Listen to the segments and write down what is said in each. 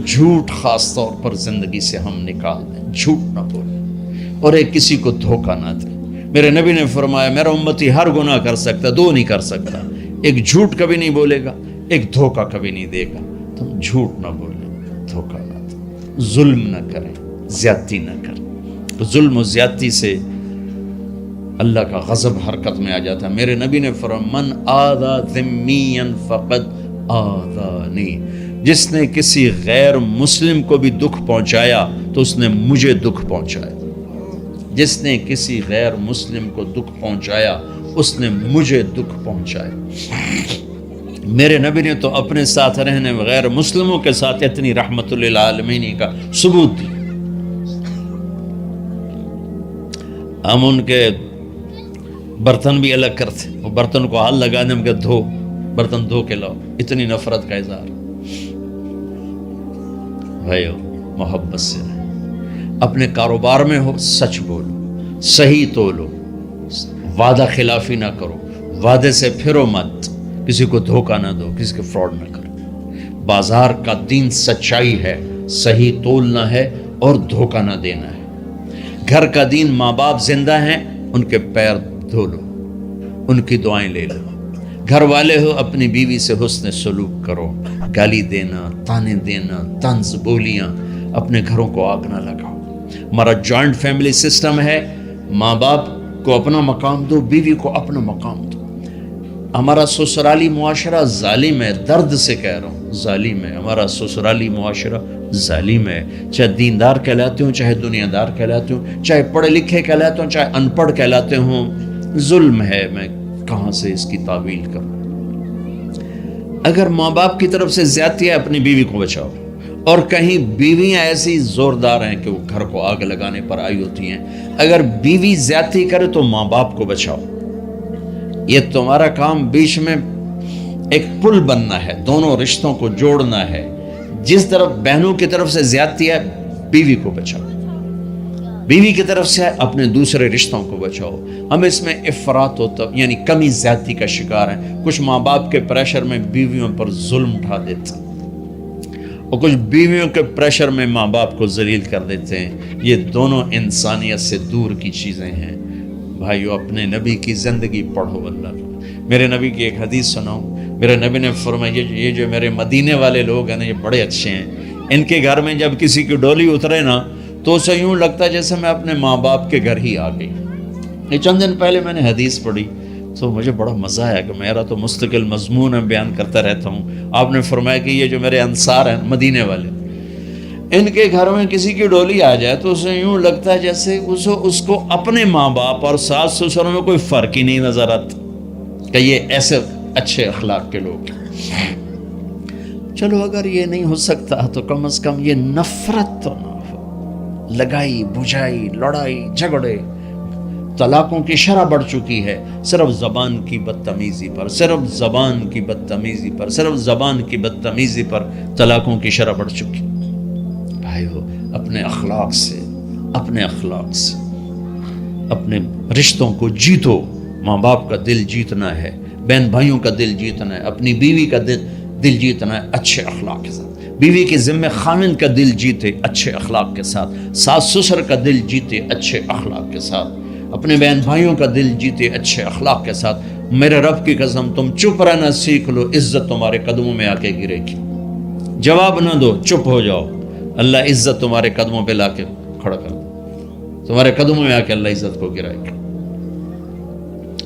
جھوٹ خاص طور پر زندگی سے ہم نکال دیں، جھوٹ نہ بولیں اور ایک کسی کو دھوکہ نہ دیں۔ میرے نبی نے فرمایا میرا امتی ہر گناہ کر سکتا، دو نہیں کر سکتا، ایک جھوٹ کبھی نہیں بولے گا، ایک دھوکہ کبھی نہیں دے گا۔ تم جھوٹ نہ بولیں، دھوکہ نہ دیں، ظلم نہ کریں، زیادتی نہ کریں۔ ظلم و زیادتی سے اللہ کا غضب حرکت میں آ جاتا ہے۔ میرے نبی نے فرمایا من آذا ذمیا فقد آذانی، جس نے کسی غیر مسلم کو بھی دکھ پہنچایا تو اس نے مجھے دکھ پہنچایا۔ جس نے کسی غیر مسلم کو دکھ پہنچایا اس نے مجھے دکھ پہنچایا۔ میرے نبی نے تو اپنے ساتھ رہنے غیر مسلموں کے ساتھ اتنی رحمت للعالمین کا ثبوت دی۔ ہم ان کے برتن بھی الگ کرتے، وہ برتن کو ہاتھ لگانے میں کہ دھو، برتن دھو کے لاؤ، اتنی نفرت کا اظہار۔ بھائیو محبت سے رہیں، اپنے کاروبار میں ہو سچ بولو، صحیح تولو، وعدہ خلافی نہ کرو، وعدے سے پھرو مت، کسی کو دھوکہ نہ دو، کسی کو فراڈ نہ کرو۔ بازار کا دین سچائی ہے، صحیح تولنا ہے اور دھوکہ نہ دینا ہے۔ گھر کا دین ماں باپ زندہ ہیں، ان کے پیر دھو لو، ان کی دعائیں لے لو۔ گھر والے ہو اپنی بیوی سے حسن سلوک کرو، گالی دینا، تانے دینا، طنز بولیاں، اپنے گھروں کو آگ نہ لگاؤ۔ ہمارا جوائنٹ فیملی سسٹم ہے، ماں باپ کو اپنا مقام دو، بیوی کو اپنا مقام دو۔ ہمارا سسرالی معاشرہ ظالم ہے، درد سے کہہ رہا ہوں، ظالم ہے ہمارا سسرالی معاشرہ، ظالم ہے۔ چاہے دیندار کہلاتے ہوں، چاہے دنیا دار کہلاتے ہوں، چاہے پڑھے لکھے کہلاتے ہوں، چاہے ان پڑھ کہلاتے ہوں، ظلم ہے۔ میں کہاں سے اس کی تعویل کروں؟ اگر ماں باپ کی طرف سے زیادتی ہے اپنی بیوی کو بچاؤ، اور کہیں بیویاں ایسی زوردار ہیں کہ وہ گھر کو آگ لگانے پر آئی ہوتی ہیں، اگر بیوی زیادتی کرے تو ماں باپ کو بچاؤ۔ یہ تمہارا کام بیچ میں ایک پل بننا ہے، دونوں رشتوں کو جوڑنا ہے۔ جس طرف بہنوں کی طرف سے زیادتی ہے بیوی کو بچاؤ، بیوی کی طرف سے اپنے دوسرے رشتوں کو بچاؤ۔ ہم اس میں افراط ہوتا یعنی کمی زیادتی کا شکار ہیں۔ کچھ ماں باپ کے پریشر میں بیویوں پر ظلم اٹھا دیتے ہیں، اور کچھ بیویوں کے پریشر میں ماں باپ کو ذلیل کر دیتے ہیں۔ یہ دونوں انسانیت سے دور کی چیزیں ہیں۔ بھائیو اپنے نبی کی زندگی پڑھو اللہ کی۔ میرے نبی کی ایک حدیث سناؤں، میرے نبی نے فرمایا یہ جو میرے مدینے والے لوگ ہیں نا، یہ بڑے اچھے ہیں۔ ان کے گھر میں جب کسی کی ڈولی اترے نا تو اسے یوں لگتا ہے جیسے میں اپنے ماں باپ کے گھر ہی آ گئی۔ یہ چند دن پہلے میں نے حدیث پڑھی تو مجھے بڑا مزہ آیا کہ میرا تو مستقل مضمون میں بیان کرتا رہتا ہوں۔ آپ نے فرمایا کہ یہ جو میرے انصار ہیں مدینے والے، ان کے گھر میں کسی کی ڈولی آ جائے تو اسے یوں لگتا ہے جیسے اس کو اپنے ماں باپ اور ساس سسروں میں کوئی فرق ہی نہیں نظر آتا، کہ یہ ایسے اچھے اخلاق کے لوگ ہیں۔ چلو اگر یہ نہیں ہو سکتا تو کم از کم یہ نفرت تو نہ ہو، لگائی بجھائی، لڑائی جھگڑے، طلاقوں کی شرح بڑھ چکی ہے صرف زبان کی بدتمیزی پر، صرف زبان کی بدتمیزی پر، صرف زبان کی بدتمیزی پر طلاقوں کی شرح بڑھ چکی۔ بھائیو اپنے اخلاق سے، اپنے اخلاق سے اپنے رشتوں کو جیتو۔ ماں باپ کا دل جیتنا ہے، بہن بھائیوں کا دل جیتنا ہے، اپنی بیوی کا دل جیتنا ہے اچھے اخلاق کے ساتھ۔ بیوی کے ذمہ خامن کا دل جیتے اچھے اخلاق کے ساتھ، ساس سسر کا دل جیتے اچھے اخلاق کے ساتھ، اپنے بہن بھائیوں کا دل جیتے اچھے اخلاق کے ساتھ۔ میرے رب کی قسم تم چپ رہنا سیکھ لو، عزت تمہارے قدموں میں آ کے گرے گی۔ جواب نہ دو، چپ ہو جاؤ، اللہ عزت تمہارے قدموں پہ لا کے کھڑا کر دو، تمہارے قدموں میں آ کے اللہ عزت کو گرائے گا۔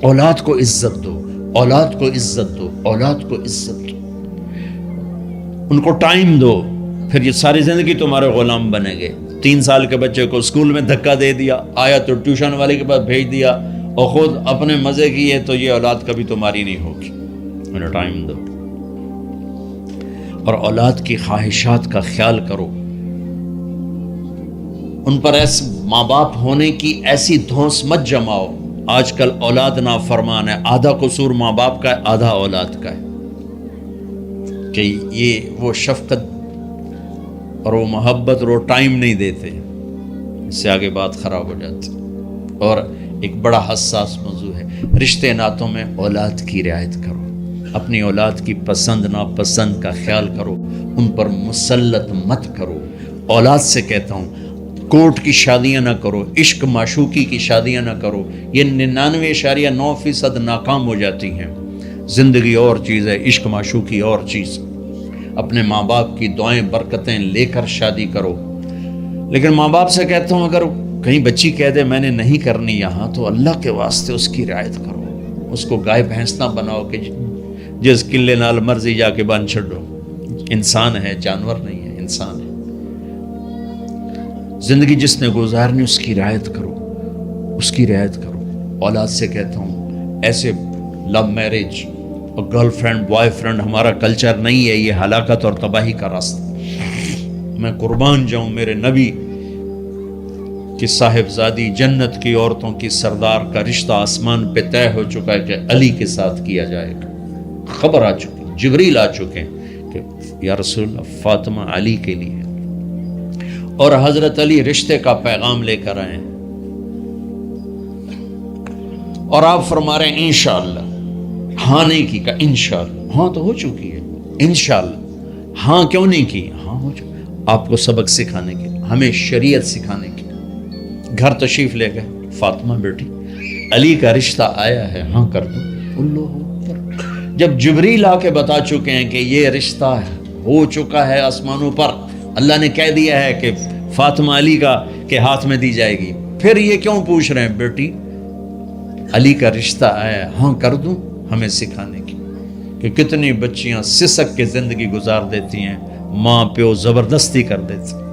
اولاد کو عزت دو، اولاد کو عزت دو، اولاد کو عزت دو، ان کو ٹائم دو، پھر یہ ساری زندگی تمہارے غلام بنیں گے۔ 3 سال کے بچے کو اسکول میں دھکا دے دیا، آیا تو ٹیوشن والے کے پاس بھیج دیا، اور خود اپنے مزے کیے، تو یہ اولاد کبھی تمہاری نہیں ہوگی۔ انہیں ٹائم دو، اور اولاد کی خواہشات کا خیال کرو۔ ان پر ایسے ماں باپ ہونے کی ایسی دھونس مت جماؤ۔ آج کل اولاد نافرمان ہے، آدھا قصور ماں باپ کا ہے، آدھا اولاد کا ہے، کہ یہ وہ شفقت اور وہ محبت اور وہ ٹائم نہیں دیتے، اس سے آگے بات خراب ہو جاتی۔ اور ایک بڑا حساس موضوع ہے، رشتے ناتوں میں اولاد کی رعایت کرو، اپنی اولاد کی پسند ناپسند کا خیال کرو، ان پر مسلط مت کرو. اولاد سے کہتا ہوں کورٹ کی شادیاں نہ کرو، عشق معشوقی کی شادیاں نہ کرو، یہ 99.9% ناکام ہو جاتی ہیں. زندگی اور چیز ہے، عشق معشوقی اور چیز. اپنے ماں باپ کی دعائیں برکتیں لے کر شادی کرو. لیکن ماں باپ سے کہتا ہوں اگر کہیں بچی کہہ دے میں نے نہیں کرنی یہاں، تو اللہ کے واسطے اس کی رعایت کرو. اس کو گائے بھینس نہ بناؤ کہ جس قلے نال مرضی جا کے بن چھڈو. انسان ہے، جانور نہیں ہے، انسان ہے. زندگی جس نے گزارنی اس کی رعایت کرو، اس کی رعایت کرو. اولاد سے کہتا ہوں ایسے لو میرج اور گرل فرینڈ بوائے فرینڈ ہمارا کلچر نہیں ہے، یہ ہلاکت اور تباہی کا راستہ. میں قربان جاؤں میرے نبی کی صاحبزادی جنت کی عورتوں کی سردار کا رشتہ آسمان پہ طے ہو چکا ہے کہ علی کے ساتھ کیا جائے گا. خبر آ چکی، جبریل آ چکے ہیں کہ یا رسول اللہ فاطمہ علی کے لیے، اور حضرت علی رشتے کا پیغام لے کر آئے ہیں. اور آپ فرما رہے ہیں انشاءاللہ. ہاں نہیں کی، کہا انشاءاللہ. ہاں تو ہو چکی ہے، انشاءاللہ. ہاں کیوں نہیں کی؟ ہاں ہو چکی. آپ کو سبق سکھانے کے، ہمیں شریعت سکھانے کے. گھر تشریف لے گئے. فاطمہ بیٹی علی کا رشتہ آیا ہے، ہاں کر دو. اللہ اکبر. جب جبریل آ کے بتا چکے ہیں کہ یہ رشتہ ہو چکا ہے آسمانوں پر، اللہ نے کہہ دیا ہے کہ فاطمہ علی کا کے ہاتھ میں دی جائے گی، پھر یہ کیوں پوچھ رہے ہیں بیٹی علی کا رشتہ آیا ہے، ہاں کر دوں؟ ہمیں سکھانے کی کہ کتنی بچیاں سسک کے زندگی گزار دیتی ہیں، ماں پیو زبردستی کر دیتے.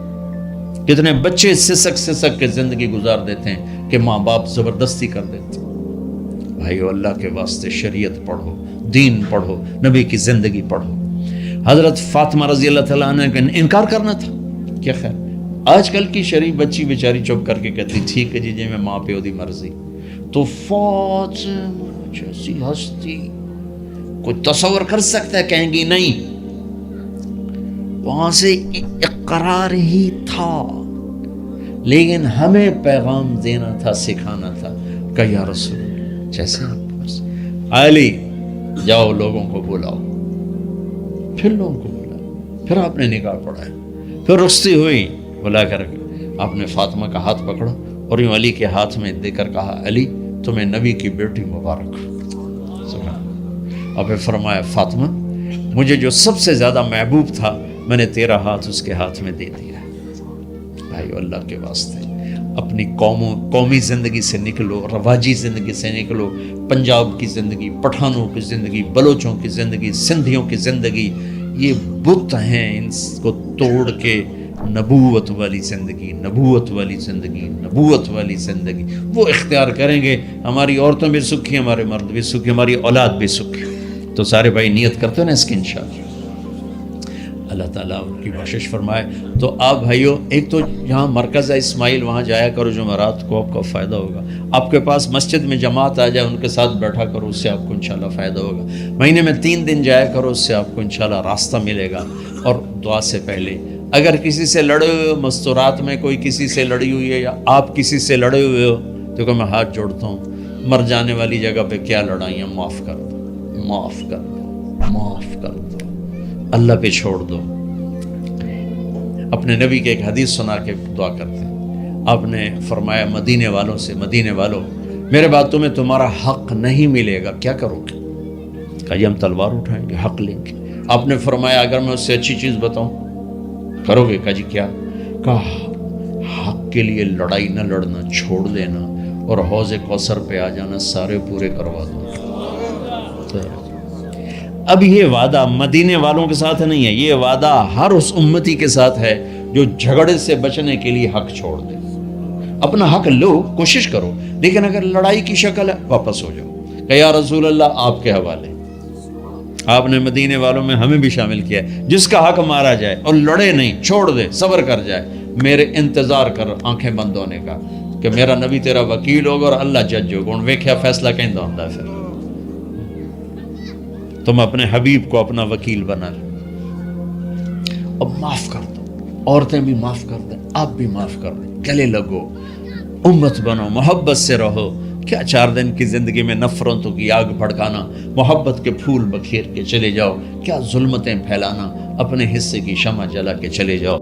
کتنے بچے سسک کے زندگی گزار دیتے ہیں کہ ماں باپ زبردستی کر دیتے. بھائیو اللہ کے واسطے شریعت پڑھو، دین پڑھو، نبی کی زندگی پڑھو. حضرت فاطمہ رضی اللہ تعالیٰ عنہ کا انکار کرنا تھا، کیا خیر. آج کل کی شریف بچی بیچاری چپ کر کے کہتی ٹھیک ہے جی میں ماں پیو دی مرضی. تو فاطمہ جیسی ہستی کوئی تصور کر سکتا ہے؟ کہیں گی نہیں. وہاں سے اقرار ہی تھا، لیکن ہمیں پیغام دینا تھا، سکھانا تھا کہ یا رسول جیسے آپ علی جاؤ لوگوں کو بلاؤ. پھر لوگوں کو بلاؤ، پھر آپ نے نکاح پڑھایا. پھر رخصتی ہوئی، بلا کر آپ نے فاطمہ کا ہاتھ پکڑا اور یوں علی کے ہاتھ میں دے کر کہا علی تمہیں نبی کی بیٹی مبارک. اور پھر فرمایا فاطمہ مجھے جو سب سے زیادہ محبوب تھا میں نے تیرا ہاتھ اس کے ہاتھ میں دے دیا. بھائیو اللہ کے واسطے اپنی قومی زندگی سے نکلو، رواجی زندگی سے نکلو. پنجاب کی زندگی، پٹھانوں کی زندگی، بلوچوں کی زندگی، سندھیوں کی زندگی، یہ بت ہیں. ان کو توڑ کے نبوت والی زندگی، نبوت والی زندگی، نبوت والی زندگی وہ اختیار کریں گے. ہماری عورتیں بھی سکھی، ہمارے مرد بھی سکھی، ہماری اولاد بھی سکھی. تو سارے بھائی نیت کرتے ہیں نا اس کی انشاءاللہ. اللہ تعالیٰ ان کی بخشش فرمائے. تو آپ بھائیو ایک تو یہاں مرکز ہے اسماعیل، وہاں جایا کرو جمعرات کو، آپ کا فائدہ ہوگا. آپ کے پاس مسجد میں جماعت آ جائے ان کے ساتھ بیٹھا کرو، اس سے آپ کو انشاءاللہ فائدہ ہوگا. مہینے میں 3 دن جایا کرو، اس سے آپ کو انشاءاللہ راستہ ملے گا. اور دعا سے پہلے اگر کسی سے لڑے ہوئے ہو، مستورات میں کوئی کسی سے لڑی ہوئی ہے یا آپ کسی سے لڑے ہوئے ہو، تو کہ میں ہاتھ جوڑتا ہوں، مر جانے والی جگہ پہ کیا لڑائیاں، معاف کر دو، معاف کر دو، معاف کر دو، اللہ پہ چھوڑ دو. اپنے نبی کے ایک حدیث سنا کے دعا کرتے ہیں. آپ نے فرمایا مدینے والوں سے، مدینے والوں میرے بعد تمہیں تمہارا حق نہیں ملے گا، کیا کرو گے؟ کہا ہم تلوار اٹھائیں گے، حق لیں گے. آپ نے فرمایا اگر میں اس سے اچھی چیز بتاؤں کرو گے؟ کہا جی کیا؟ کہا حق کے لیے لڑائی نہ لڑنا، چھوڑ دینا اور حوض کوثر پہ آ جانا، سارے پورے کروا دو. اب یہ وعدہ مدینے والوں کے ساتھ نہیں ہے، یہ وعدہ ہر اس امتی کے ساتھ ہے جو جھگڑے سے بچنے کے لیے حق چھوڑ دے. اپنا حق لو، کوشش کرو، لیکن اگر لڑائی کی شکل ہے واپس ہو جاؤ کہ یا رسول اللہ آپ کے حوالے. آپ نے مدینے والوں میں ہمیں بھی شامل کیا ہے. جس کا حق مارا جائے اور لڑے نہیں، چھوڑ دے، صبر کر جائے، میرے انتظار کر آنکھیں بند ہونے کا کہ میرا نبی تیرا وکیل ہوگا اور اللہ جج ہوگا. ہوں ویکھیا فیصلہ کہیں ہوتا ہے. پھر تم اپنے حبیب کو اپنا وکیل بنا لو. اب معاف کر دو، عورتیں بھی معاف کر دیں، آپ بھی معاف کر دیں. گلے لگو، امت بنو، محبت سے رہو. کیا 4 دن کی زندگی میں نفرتوں کی آگ بھڑکانا، محبت کے پھول بکھیر کے چلے جاؤ، کیا ظلمتیں پھیلانا، اپنے حصے کی شمع جلا کے چلے جاؤ۔